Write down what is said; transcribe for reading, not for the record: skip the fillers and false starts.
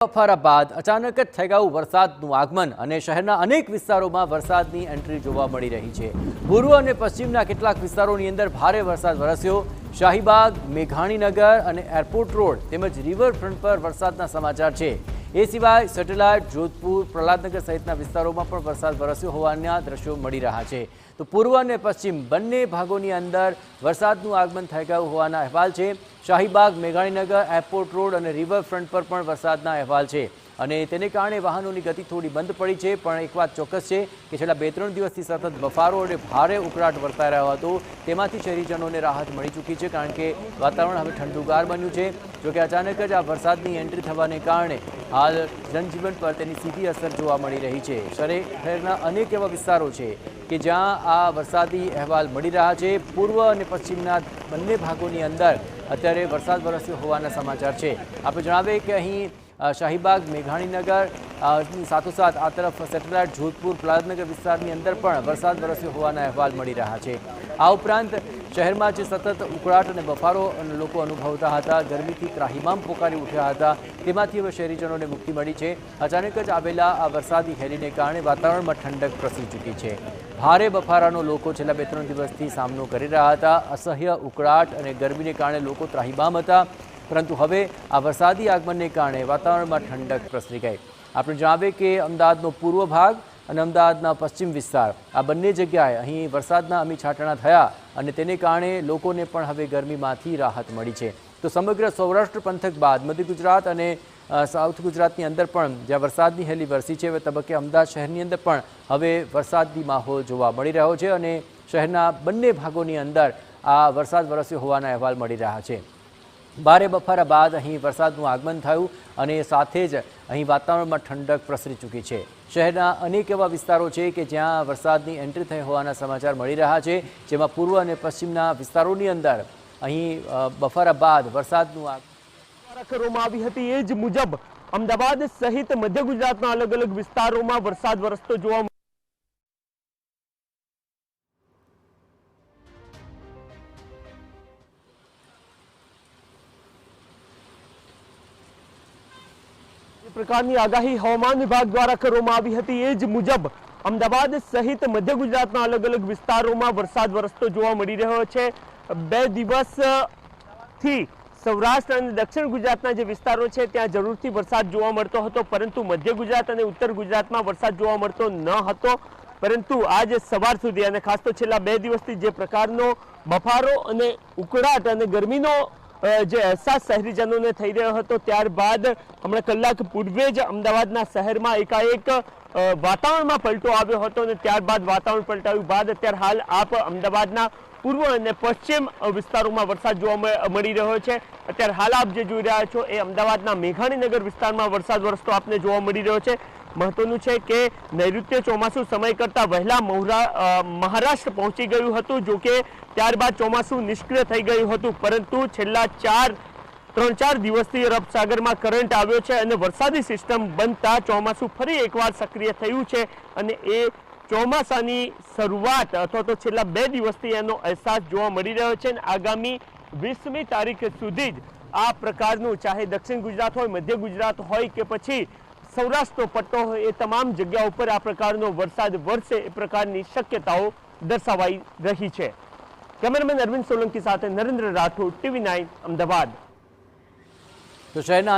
બફારા બાદ અચાનક જ થઈ ગયું વરસાદનું આગમન અને શહેરના અનેક વિસ્તારોમાં વરસાદની એન્ટ્રી જોવા મળી રહી છે। પૂર્વ અને પશ્ચિમના કેટલાક વિસ્તારોની અંદર ભારે વરસાદ વરસ્યો। શાહીબાગ, મેઘાણીનગર અને એરપોર્ટ રોડ તેમજ રિવરફ્રન્ટ પર વરસાદના સમાચાર છે। એ સિવાય સેટેલાઇટ, જોધપુર, પ્રહલાદનગર સહિતના વિસ્તારોમાં પણ વરસાદ વરસ્યો હોવાના દ્રશ્યો મળી રહ્યા છે। તો પૂર્વ અને પશ્ચિમ બંને ભાગોની અંદર વરસાદનું આગમન થઈ ગયું હોવાના અહેવાલ છે। શાહીબાગ, મેઘાણીનગર, એરપોર્ટ રોડ અને રિવરફ્રન્ટ પર પણ વરસાદના અહેવાલ છે અને તેને કારણે વાહનોની ગતિ થોડી બંધ પડી છે। પણ એક વાત ચોક્કસ છે કે છેલ્લા 2-3 દિવસથી સતત બફારો અને ભારે ઉકળાટ વર્તાઈ રહ્યો હતો તેમાંથી શહેરીજનોને રાહત મળી ચૂકી છે કારણ કે વાતાવરણ હવે ઠંડુગાર બન્યું છે। જોકે અચાનક જ આ વરસાદની એન્ટ્રી થવાને કારણે હાલ જનજીવન પર તેની સીધી અસર જોવા મળી રહી છે। શહેરના અનેક એવા વિસ્તારો છે કે જ્યાં આ વરસાદી અહેવાલ મળી રહ્યા છે। પૂર્વ અને પશ્ચિમના બંને ભાગોની અંદર અત્યારે વરસાદ વરસ્યો હોવાના સમાચાર છે। આપણે જણાવીએ કે અહીં શાહીબાગ, મેઘાણીનગર સાથોસાથ આ તરફ સેટેલાઇટ, જોધપુર, પ્રહલાદનગર વિસ્તારની અંદર પણ વરસાદ વરસ્યો હોવાના અહેવાલ મળી રહ્યા છે। આ ઉપરાંત શહેરમાં જે સતત ઉકળાટ અને બફારો લોકો અનુભવતા હતા, ગરમીથી ત્રાહિમામ પોકારી ઉઠ્યા હતા, તેમાંથી હવે શહેરીજનોને મુક્તિ મળી છે। અચાનક જ આવેલા આ વરસાદી હેલીને કારણે વાતાવરણમાં ઠંડક પ્રસરી ચૂકી છે। ભારે બફારાનો લોકો છેલ્લા 2-3 દિવસથી સામનો કરી રહ્યા હતા। અસહ્ય ઉકળાટ અને ગરમીને કારણે લોકો ત્રાહિમામ હતા, પરંતુ હવે આ વરસાદી આગમનને કારણે વાતાવરણમાં ઠંડક પ્રસરી ગઈ। આપણે જણાવીએ કે અમદાવાદનો પૂર્વ ભાગ અને અમદાવાદના પશ્ચિમ વિસ્તાર આ બંને જગ્યાએ અહીં વરસાદના અમી છાંટણા થયા અને તેને કારણે લોકોને પણ હવે ગરમીમાંથી રાહત મળી છે। તો સમગ્ર સૌરાષ્ટ્ર પંથક બાદ મધ્ય ગુજરાત અને સાઉથ ગુજરાતની અંદર પણ જ્યાં વરસાદની હેલી વરસી છે, હવે તબક્કે અમદાવાદ શહેરની અંદર પણ હવે વરસાદી માહોલ જોવા મળી રહ્યો છે અને શહેરના બંને ભાગોની અંદર આ વરસાદ વરસ્યો હોવાના અહેવાલ મળી રહ્યા છે। ભારે બફારા બાદ અહીં વરસાદનું આગમન થયું અને સાથે જ અહીં વાતાવરણમાં ઠંડક પ્રસરી ચૂકી છે। શહેરના અનેક એવા વિસ્તારો છે કે જ્યાં વરસાદની એન્ટ્રી થઈ હોવાના સમાચાર મળી રહ્યા છે, જેમાં પૂર્વ અને પશ્ચિમના વિસ્તારોની અંદર અહીં બફારા બાદ વરસાદનું આગમન કરવામાં આવી હતી। એ જ મુજબ અમદાવાદ સહિત મધ્ય ગુજરાતના અલગ અલગ વિસ્તારોમાં વરસાદ વરસતો જોવા પ્રકારની આગાહી હવામાન વિભાગ દ્વારા કરવામાં આવી હતી। એ જ મુજબ અમદાવાદ સહિત મધ્ય ગુજરાતના અલગ અલગ વિસ્તારોમાં વરસાદ વરસતો જોવા મળી રહ્યો છે। 2 દિવસથી સૌરાષ્ટ્ર અને દક્ષિણ ગુજરાતના જે વિસ્તારો છે ત્યાં જરૂરથી વરસાદ જોવા મળતો હતો, પરંતુ મધ્ય ગુજરાત અને ઉત્તર ગુજરાતમાં વરસાદ જોવા મળતો ન હતો। પરંતુ આજ સવાર સુધી અને ખાસ તો છેલ્લા 2 દિવસથી જે પ્રકારનો બફારો અને ઉકળાટ અને ગરમીનો જે અહેસાસ શહેરીજનોને થઈ રહ્યો હતો, ત્યારબાદ હમણાં કલાક પૂર્વે જ અમદાવાદના શહેરમાં એકાએક વાતાવરણમાં પલટો આવ્યો હતો અને ત્યારબાદ વાતાવરણ પલટાવ્યું બાદ અત્યારે હાલ આપ અમદાવાદના પૂર્વ અને પશ્ચિમ વિસ્તારોમાં વરસાદ જોવા મળી રહ્યો છે। અત્યારે હાલ આપ જે જોઈ રહ્યા છો એ અમદાવાદના મેઘાણીનગર વિસ્તારમાં વરસાદ વરસતો આપને જોવા મળી રહ્યો છે। મહત્વનું છે કે નૈઋત્ય ચોમાસું સમય કરતાં વહેલા મહારાષ્ટ્ર પહોંચી ગયું હતું, જો કે ત્યારબાદ ચોમાસું નિષ્ક્રિય થઈ ગયું હતું, પરંતુ છેલ્લા 3-4 દિવસથી અરબ સાગરમાં કરંટ આવ્યો છે અને વરસાદી સિસ્ટમ બનતા ચોમાસું ફરી એકવાર સક્રિય થયું છે અને એ ચોમાસાની શરૂઆત અથવા તો છેલ્લા 2 દિવસથી એનો અહેસાસ જોવા મળી રહ્યો છે। અને આગામી 20મી તારીખ સુધી જ આ પ્રકારનું, ચાહે દક્ષિણ ગુજરાત હોય, મધ્ય ગુજરાત હોય કે પછી સૌરાષ્ટ્રનો પટ્ટો હોય, એ તમામ જગ્યાઓ પર આ પ્રકારનો વરસાદ વરસે એ પ્રકારની શક્યતાઓ દર્શાવાઈ રહી છે। કેમેરામેન અરવિંદ સોલંકી સાથે નરેન્દ્ર રાઠોડ, TV9 અમદાવાદ। તો શહેરના